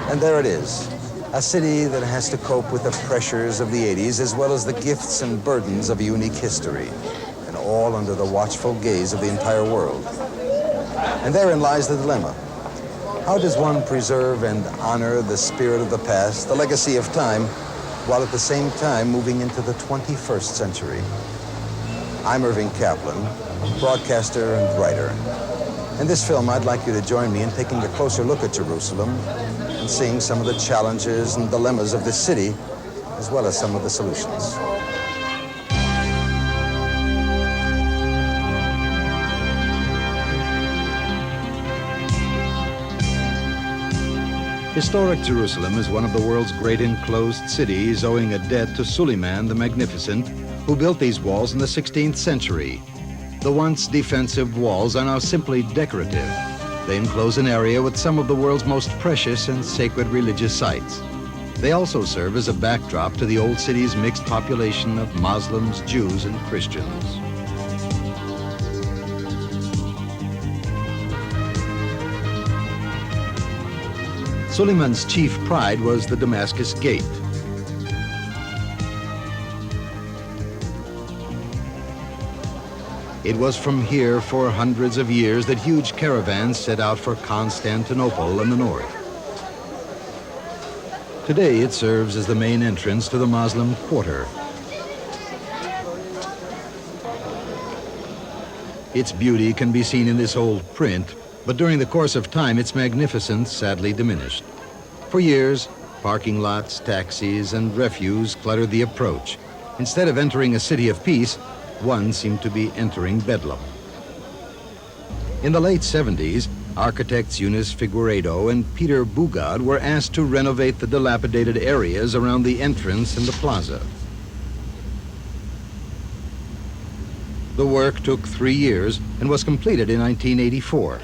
And there it is, a city that has to cope with the pressures of the 80s as well as the gifts and burdens of a unique history, and all under the watchful gaze of the entire world. And therein lies the dilemma. How does one preserve and honor the spirit of the past, the legacy of time, while at the same time moving into the 21st century? I'm Irving Kaplan, broadcaster and writer. In this film, I'd like you to join me in taking a closer look at Jerusalem and seeing some of the challenges and dilemmas of this city, as well as some of the solutions. Historic Jerusalem is one of the world's great enclosed cities, owing a debt to Suleiman the Magnificent, who built these walls in the 16th century. The once defensive walls are now simply decorative. They enclose an area with some of the world's most precious and sacred religious sites. They also serve as a backdrop to the old city's mixed population of Muslims, Jews, and Christians. Suleiman's chief pride was the Damascus Gate. It was from here for hundreds of years that huge caravans set out for Constantinople in the north. Today it serves as the main entrance to the Muslim quarter. Its beauty can be seen in this old print, but during the course of time its magnificence sadly diminished. For years, parking lots, taxis, and refuse cluttered the approach. Instead of entering a city of peace, one seemed to be entering Bedlam. In the late 70s, architects Eunice Figueiredo and Peter Bugad were asked to renovate the dilapidated areas around the entrance and the plaza. The work took 3 years and was completed in 1984.